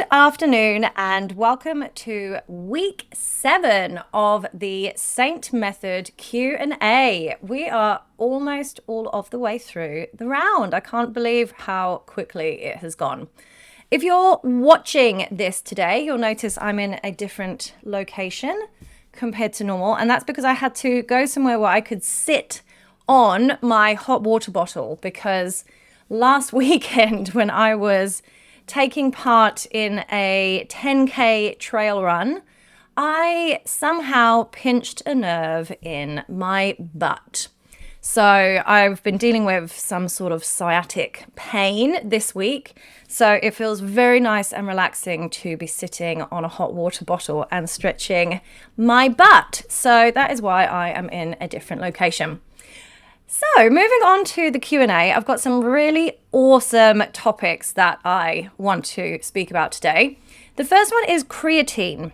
Good afternoon and welcome to week 7 of the Saint Method Q&A. We are almost all of the way through the round. I can't believe how quickly it has gone. If you're watching this today, you'll notice I'm in a different location compared to normal, and that's because I had to go somewhere where I could sit on my hot water bottle, because last weekend when I was taking part in a 10K trail run, I somehow pinched a nerve in my butt. So I've been dealing with some sort of sciatic pain this week. So it feels very nice and relaxing to be sitting on a hot water bottle and stretching my butt. So that is why I am in a different location. So moving on to the Q&A, I've got some really awesome topics that I want to speak about today. The first one is creatine.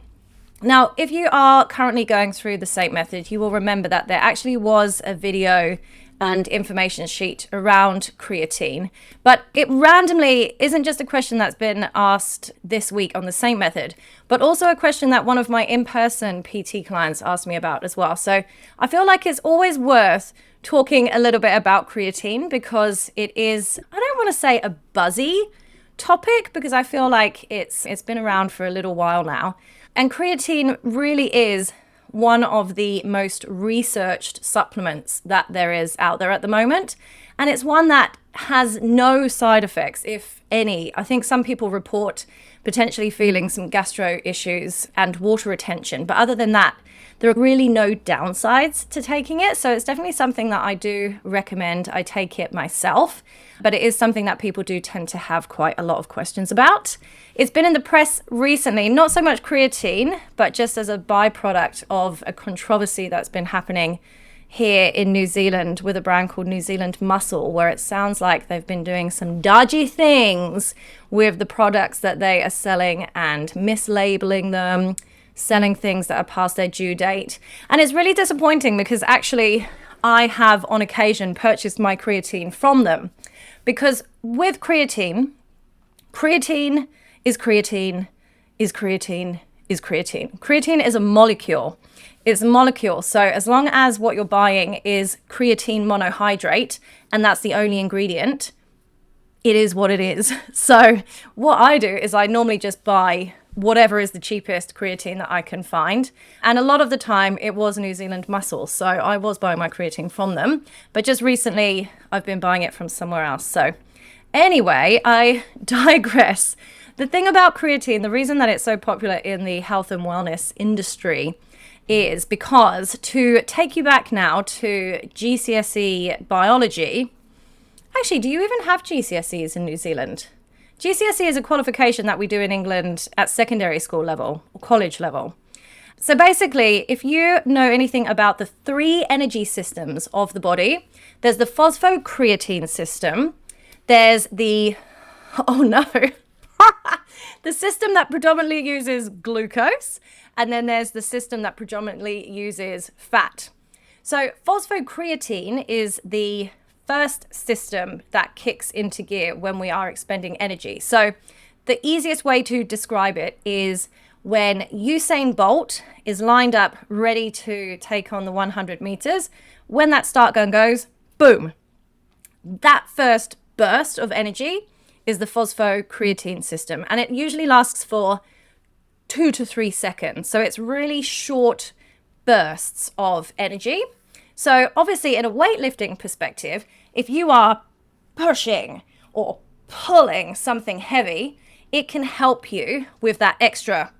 Now, if you are currently going through the SAINT method, you will remember that there actually was a video and information sheet around creatine, but it randomly isn't just a question that's been asked this week on the SAINT method, but also a question that one of my in-person PT clients asked me about as well. So I feel like it's always worth talking a little bit about creatine, because it is, I don't want to say a buzzy topic, because I feel like it's been around for a little while now. And creatine really is one of the most researched supplements that there is out there at the moment. And it's one that has no side effects, if any. I think some people report potentially feeling some gastro issues and water retention. But other than that, there are really no downsides to taking it. So it's definitely something that I do recommend. I take it myself, but it is something that people do tend to have quite a lot of questions about. It's been in the press recently, not so much creatine, but just as a byproduct of a controversy that's been happening here in New Zealand with a brand called New Zealand Muscle, where it sounds like they've been doing some dodgy things with the products that they are selling and mislabeling them, selling things that are past their due date. And it's really disappointing, because actually I have on occasion purchased my creatine from them, because with creatine is creatine is creatine is creatine. Creatine is a molecule. It's a molecule. So as long as what you're buying is creatine monohydrate, and that's the only ingredient, it is what it is. So what I do is I normally just buy whatever is the cheapest creatine that I can find. And a lot of the time it was New Zealand Muscle. So I was buying my creatine from them, but just recently I've been buying it from somewhere else. So anyway, I digress. The thing about creatine, the reason that it's so popular in the health and wellness industry, is because, to take you back now to GCSE biology, actually, do you even have GCSEs in New Zealand? GCSE is a qualification that we do in England at secondary school level or college level. So basically, if you know anything about the 3 energy systems of the body, there's the phosphocreatine system, there's the, oh no, the system that predominantly uses glucose, and then there's the system that predominantly uses fat. So phosphocreatine is the first system that kicks into gear when we are expending energy. So the easiest way to describe it is when Usain Bolt is lined up ready to take on the 100 meters, when that start gun goes, boom, that first burst of energy is the phosphocreatine system. And it usually lasts for 2 to 3 seconds. So it's really short bursts of energy. So obviously, in a weightlifting perspective, if you are pushing or pulling something heavy, it can help you with that extra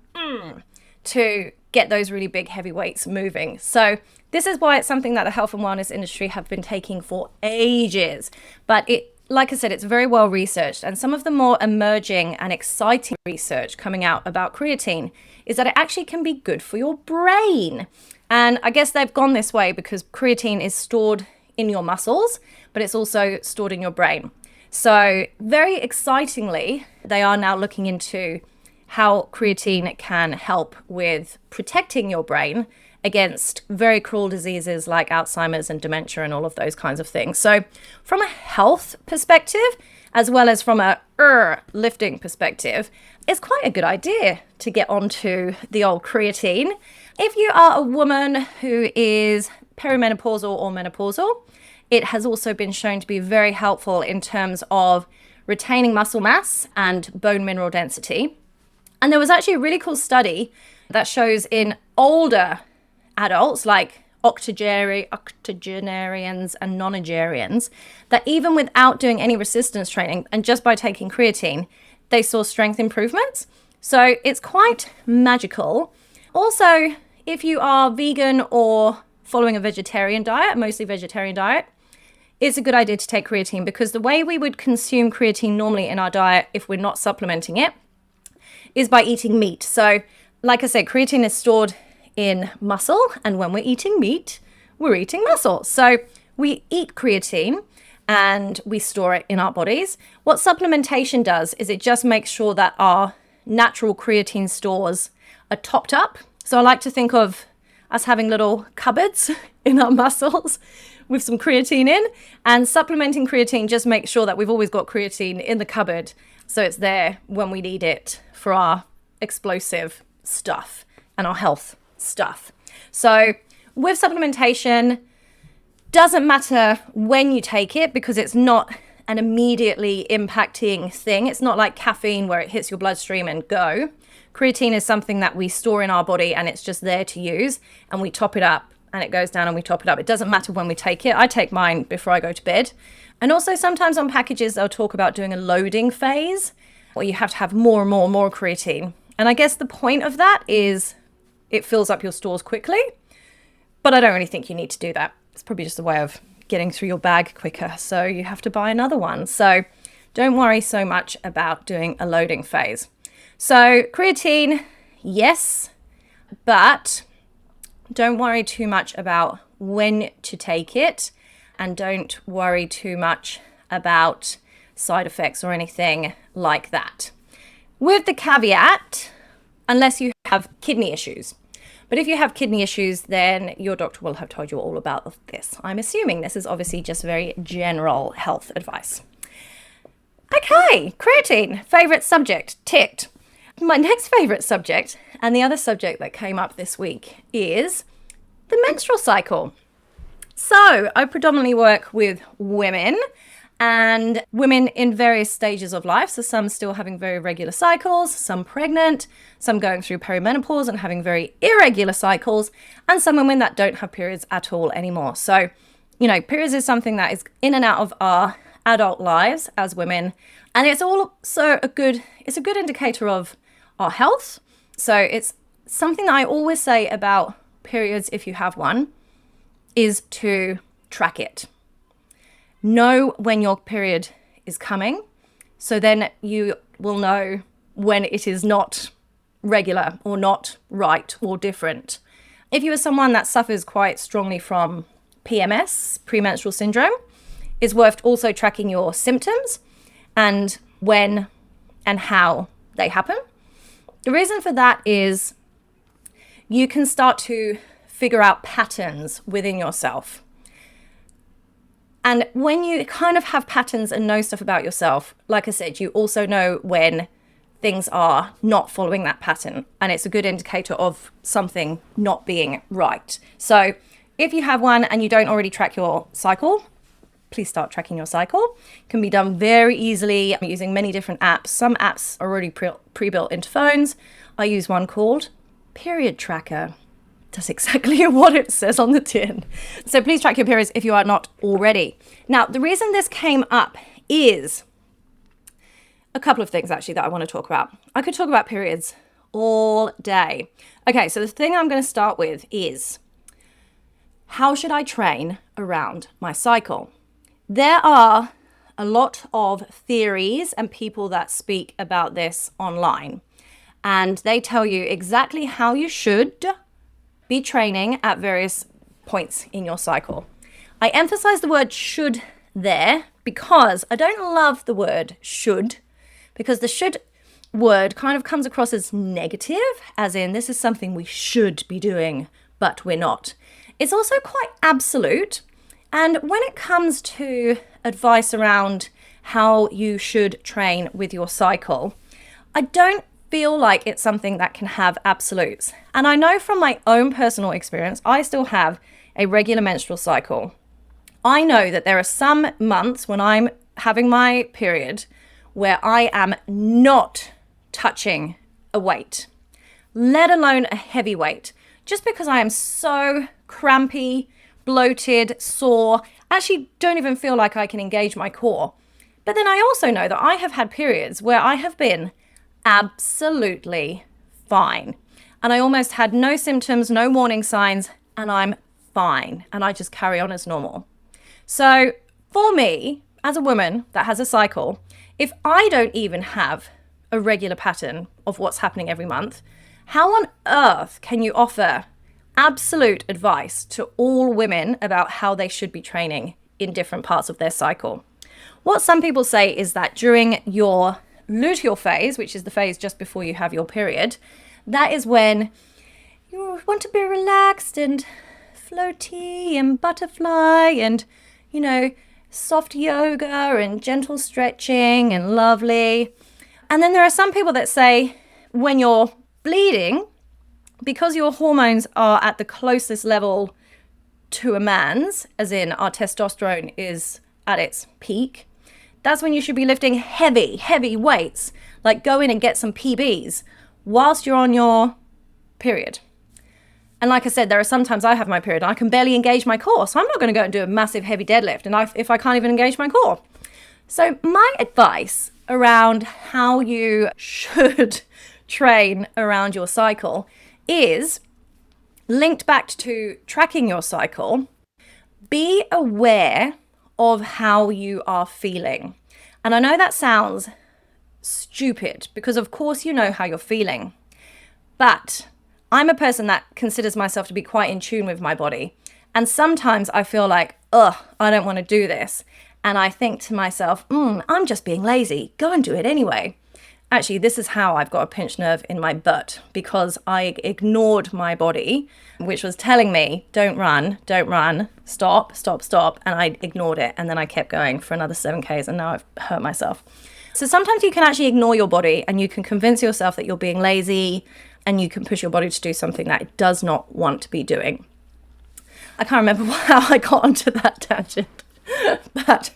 to get those really big heavy weights moving. So this is why it's something that the health and wellness industry have been taking for ages. But it, like I said, it's very well researched. And some of the more emerging and exciting research coming out about creatine is that it actually can be good for your brain. And I guess they've gone this way because creatine is stored in your muscles, but it's also stored in your brain. So very excitingly, they are now looking into how creatine can help with protecting your brain against very cruel diseases like Alzheimer's and dementia and all of those kinds of things. So from a health perspective, as well as from a lifting perspective, it's quite a good idea to get onto the old creatine. If you are a woman who is perimenopausal or menopausal, it has also been shown to be very helpful in terms of retaining muscle mass and bone mineral density. And there was actually a really cool study that shows in older adults, like octogenarians and nonagerians, that even without doing any resistance training and just by taking creatine, they saw strength improvements. So it's quite magical. Also, if you are vegan or following a vegetarian diet, mostly vegetarian diet, it's a good idea to take creatine, because the way we would consume creatine normally in our diet, if we're not supplementing it, is by eating meat. So like I said, creatine is stored in muscle, and when we're eating meat, we're eating muscle. So we eat creatine and we store it in our bodies. What supplementation does is it just makes sure that our natural creatine stores are topped up. So I like to think of us having little cupboards in our muscles with some creatine in, and supplementing creatine just makes sure that we've always got creatine in the cupboard, so it's there when we need it for our explosive stuff and our health stuff. So with supplementation, doesn't matter when you take it, because it's not an immediately impacting thing. It's not like caffeine where it hits your bloodstream and go. Creatine is something that we store in our body, and it's just there to use, and we top it up and it goes down and we top it up. It doesn't matter when we take it. I take mine before I go to bed. And also sometimes on packages, they'll talk about doing a loading phase where you have to have more and more and more creatine. And I guess the point of that is it fills up your stores quickly, but I don't really think you need to do that. It's probably just a way of getting through your bag quicker, so you have to buy another one. So don't worry so much about doing a loading phase. So creatine, yes, but don't worry too much about when to take it, and don't worry too much about side effects or anything like that. With the caveat, unless you have kidney issues. But if you have kidney issues, then your doctor will have told you all about this. I'm assuming this is obviously just very general health advice. Okay, creatine, favorite subject, ticked. My next favorite subject, and the other subject that came up this week, is the menstrual cycle. So I predominantly work with women, and women in various stages of life. So some still having very regular cycles, some pregnant, some going through perimenopause and having very irregular cycles, and some women that don't have periods at all anymore. So, periods is something that is in and out of our adult lives as women. And it's also a good indicator of our health. So it's something that I always say about periods, if you have one, is to track it. Know when your period is coming, so then you will know when it is not regular or not right or different. If you are someone that suffers quite strongly from PMS, premenstrual syndrome, it's worth also tracking your symptoms and when and how they happen. The reason for that is you can start to figure out patterns within yourself. And when you kind of have patterns and know stuff about yourself, like I said, you also know when things are not following that pattern. And it's a good indicator of something not being right. So if you have one and you don't already track your cycle, please start tracking your cycle. It can be done very easily using many different apps. Some apps are already pre-built into phones. I use one called Period Tracker. Does exactly what it says on the tin. So please track your periods if you are not already. Now, the reason this came up is a couple of things actually that I want to talk about. I could talk about periods all day. Okay, so the thing I'm going to start with is, how should I train around my cycle? There are a lot of theories and people that speak about this online, and they tell you exactly how you should be training at various points in your cycle. I emphasize the word should there because I don't love the word should, because the should word kind of comes across as negative, as in this is something we should be doing but we're not. It's also quite absolute. And when it comes to advice around how you should train with your cycle, I don't feel like it's something that can have absolutes. And I know from my own personal experience, I still have a regular menstrual cycle. I know that there are some months when I'm having my period where I am not touching a weight, let alone a heavy weight, just because I am so crampy, bloated, sore, actually don't even feel like I can engage my core. But then I also know that I have had periods where I have been absolutely fine. And I almost had no symptoms, no warning signs, and I'm fine. And I just carry on as normal. So for me, as a woman that has a cycle, if I don't even have a regular pattern of what's happening every month, how on earth can you offer absolute advice to all women about how they should be training in different parts of their cycle? What some people say is that during your luteal phase, which is the phase just before you have your period, that is when you want to be relaxed and floaty and butterfly and, soft yoga and gentle stretching and lovely. And then there are some people that say when you're bleeding, because your hormones are at the closest level to a man's, as in our testosterone is at its peak, that's when you should be lifting heavy, heavy weights, like go in and get some PBs whilst you're on your period. And like I said, there are sometimes I have my period and I can barely engage my core. So I'm not going to go and do a massive heavy deadlift if I can't even engage my core. So my advice around how you should train around your cycle is linked back to tracking your cycle. Be aware of how you are feeling. And I know that sounds stupid because of course you know how you're feeling. But I'm a person that considers myself to be quite in tune with my body. And sometimes I feel like, I don't want to do this. And I think to myself, I'm just being lazy. Go and do it anyway. Actually, this is how I've got a pinched nerve in my butt because I ignored my body, which was telling me, don't run, stop. And I ignored it. And then I kept going for another 7Ks and now I've hurt myself. So sometimes you can actually ignore your body and you can convince yourself that you're being lazy and you can push your body to do something that it does not want to be doing. I can't remember how I got onto that tangent, but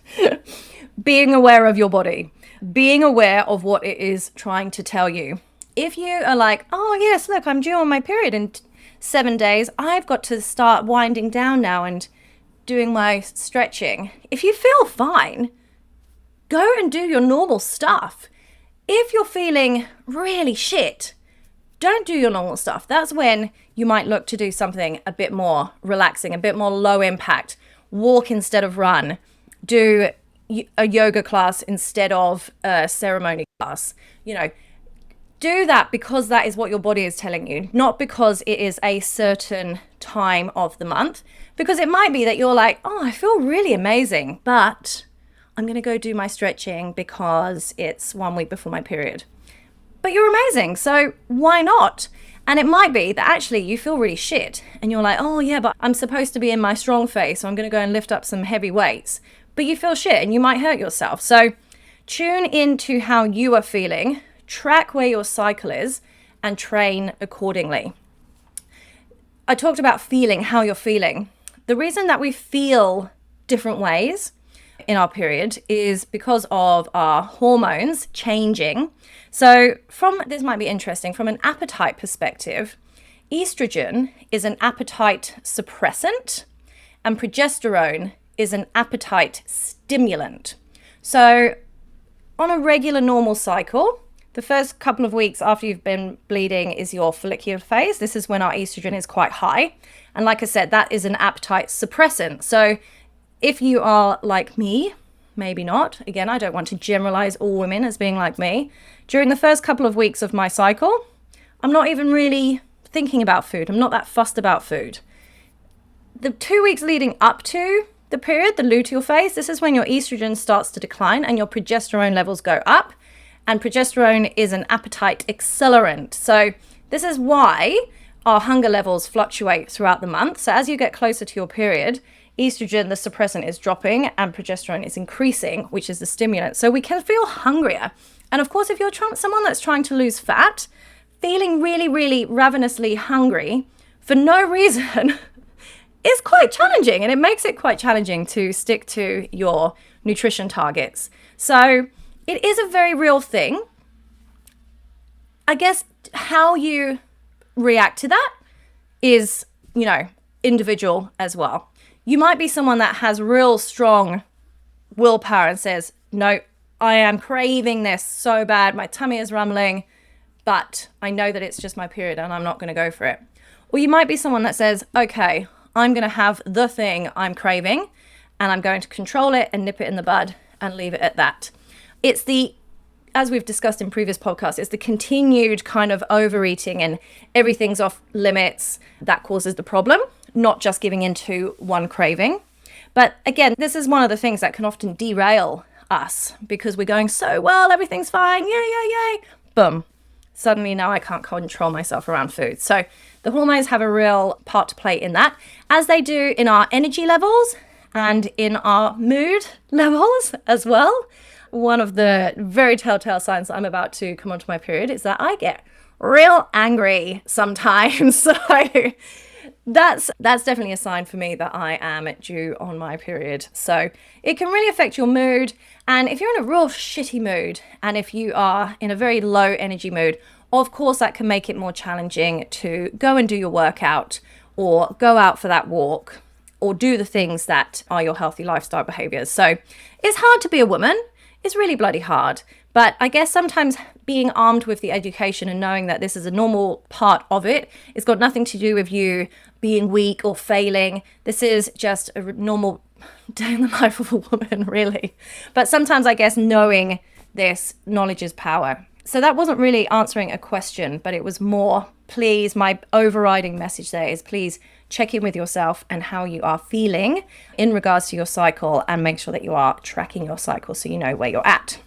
being aware of your body, being aware of what it is trying to tell you. If you are like, oh yes, look, I'm due on my period in 7 days, I've got to start winding down now and doing my stretching. If you feel fine, go and do your normal stuff. If you're feeling really shit, don't do your normal stuff. That's when you might look to do something a bit more relaxing, a bit more low impact. Walk instead of run. Do a yoga class instead of a ceremony class. Do that because that is what your body is telling you, not because it is a certain time of the month. Because it might be that you're like, I feel really amazing, but I'm going to go do my stretching because it's 1 week before my period. But you're amazing, so why not? And it might be that actually you feel really shit and you're like, oh yeah, but I'm supposed to be in my strong phase, so I'm going to go and lift up some heavy weights. But you feel shit and you might hurt yourself. So tune into how you are feeling, track where your cycle is, and train accordingly. I talked about feeling, how you're feeling. The reason that we feel different ways in our period is because of our hormones changing. So this might be interesting, from an appetite perspective, estrogen is an appetite suppressant and progesterone is an appetite stimulant. So on a regular normal cycle, the first couple of weeks after you've been bleeding is your follicular phase. This is when our estrogen is quite high. And like I said, that is an appetite suppressant. So if you are like me, maybe not. Again, I don't want to generalize all women as being like me. During the first couple of weeks of my cycle, I'm not even really thinking about food. I'm not that fussed about food. The 2 weeks leading up to the period, the luteal phase, this is when your estrogen starts to decline and your progesterone levels go up. And progesterone is an appetite accelerant. So this is why our hunger levels fluctuate throughout the month. So as you get closer to your period, estrogen, the suppressant, is dropping and progesterone is increasing, which is the stimulant. So we can feel hungrier. And of course, if you're someone that's trying to lose fat, feeling really, really ravenously hungry for no reason is quite challenging. And it makes it quite challenging to stick to your nutrition targets. So it is a very real thing. I guess how you react to that is, individual as well. You might be someone that has real strong willpower and says, no, I am craving this so bad. My tummy is rumbling, but I know that it's just my period and I'm not going to go for it. Or you might be someone that says, okay, I'm going to have the thing I'm craving and I'm going to control it and nip it in the bud and leave it at that. It's as we've discussed in previous podcasts, it's the continued kind of overeating and everything's off limits that causes the problem, not just giving into one craving. But again, this is one of the things that can often derail us because we're going so well, everything's fine, yay, boom. Suddenly now I can't control myself around food. So the hormones have a real part to play in that, as they do in our energy levels and in our mood levels as well. One of the very telltale signs that I'm about to come onto my period is that I get real angry sometimes. So that's definitely a sign for me that I am due on my period. So it can really affect your mood. And if you're in a real shitty mood, and if you are in a very low energy mood, of course that can make it more challenging to go and do your workout or go out for that walk or do the things that are your healthy lifestyle behaviors. So it's hard to be a woman. It's really bloody hard. But I guess sometimes being armed with the education and knowing that this is a normal part of it, it's got nothing to do with you being weak or failing. This is just a normal day in the life of a woman, really. But sometimes I guess knowing this, knowledge is power. So that wasn't really answering a question, but it was more, please, my overriding message there is please check in with yourself and how you are feeling in regards to your cycle and make sure that you are tracking your cycle so you know where you're at.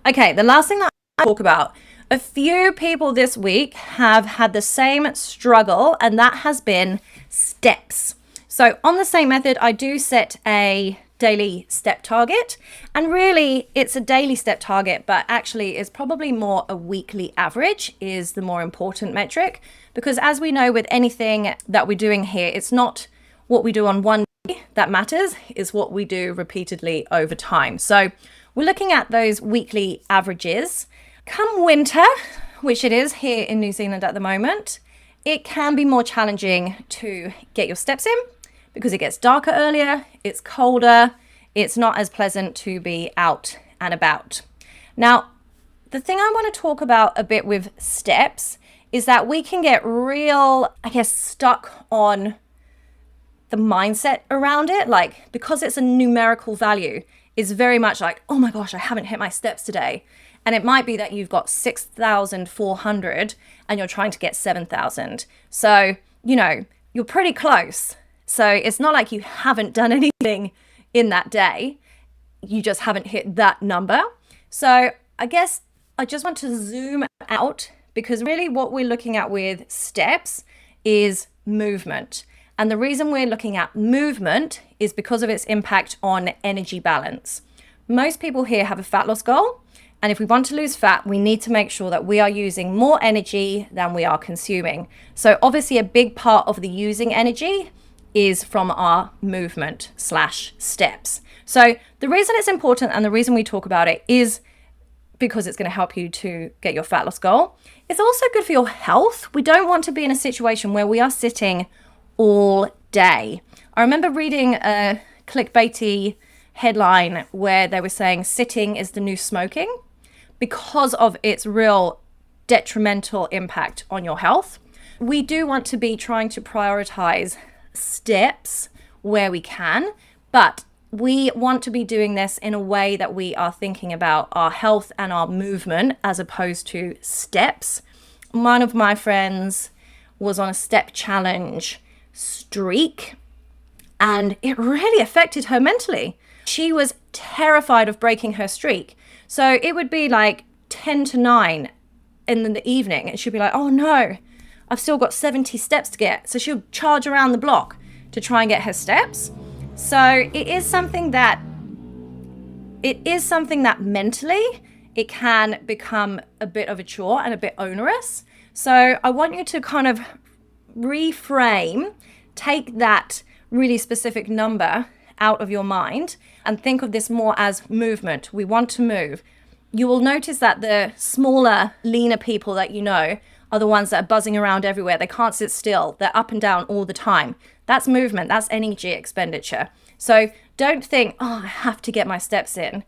Okay, the last thing that I talk about, a few people this week have had the same struggle, and that has been steps. So on the same method, I do set a daily step target, and really it's a daily step target, but actually it's probably more a weekly average is the more important metric, because as we know with anything that we're doing here, it's not what we do on one day that matters, is what we do repeatedly over time. So we're looking at those weekly averages. Come winter, which it is here in New Zealand at the moment, it can be more challenging to get your steps in because it gets darker earlier, it's colder, it's not as pleasant to be out and about. Now, the thing I want to talk about a bit with steps is that we can get real, stuck on the mindset around it. Like, because it's a numerical value, it's very much like, oh my gosh, I haven't hit my steps today. And it might be that you've got 6,400 and you're trying to get 7,000. So, you're pretty close. So it's not like you haven't done anything in that day. You just haven't hit that number. So I guess I just want to zoom out because really what we're looking at with steps is movement. And the reason we're looking at movement is because of its impact on energy balance. Most people here have a fat loss goal. And if we want to lose fat, we need to make sure that we are using more energy than we are consuming. So obviously a big part of the using energy is from our movement/steps. So the reason it's important and the reason we talk about it is because it's going to help you to get your fat loss goal. It's also good for your health. We don't want to be in a situation where we are sitting all day. I remember reading a clickbaity headline where they were saying sitting is the new smoking because of its real detrimental impact on your health. We do want to be trying to prioritize steps where we can, but we want to be doing this in a way that we are thinking about our health and our movement as opposed to steps. One of my friends was on a step challenge streak and it really affected her mentally. She was terrified of breaking her streak. So it would be like 10 to 9 in the evening and she'd be like, oh no, I've still got 70 steps to get. So she'll charge around the block to try and get her steps. So it is something that mentally it can become a bit of a chore and a bit onerous. So I want you to kind of reframe, take that really specific number out of your mind and think of this more as movement. We want to move. You will notice that the smaller, leaner people that you know are the ones that are buzzing around everywhere. They can't sit still. They're up and down all the time. That's movement. That's energy expenditure. So don't think, oh, I have to get my steps in,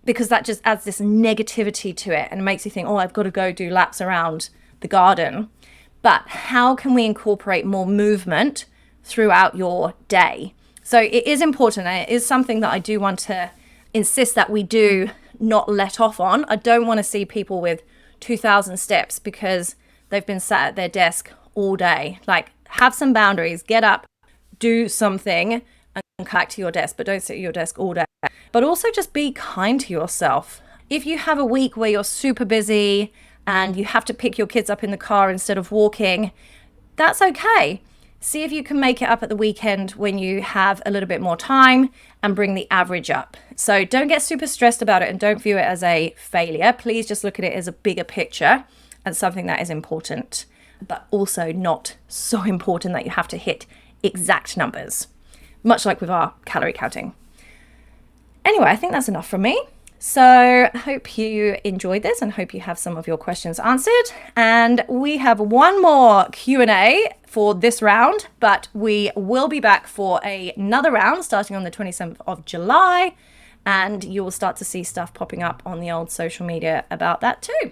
because that just adds this negativity to it and makes you think, oh, I've got to go do laps around the garden. But how can we incorporate more movement throughout your day? So it is important, and it is something that I do want to insist that we do not let off on. I don't want to see people with 2,000 steps because they've been sat at their desk all day. Like, have some boundaries, get up, do something, and come back to your desk, but don't sit at your desk all day. But also just be kind to yourself. If you have a week where you're super busy and you have to pick your kids up in the car instead of walking, that's okay. See if you can make it up at the weekend when you have a little bit more time and bring the average up. So don't get super stressed about it and don't view it as a failure. Please just look at it as a bigger picture and something that is important, but also not so important that you have to hit exact numbers, much like with our calorie counting. Anyway, I think that's enough from me. So I hope you enjoyed this and hope you have some of your questions answered. And we have one more Q&A for this round, but we will be back for another round starting on the 27th of July. And you will start to see stuff popping up on the old social media about that too.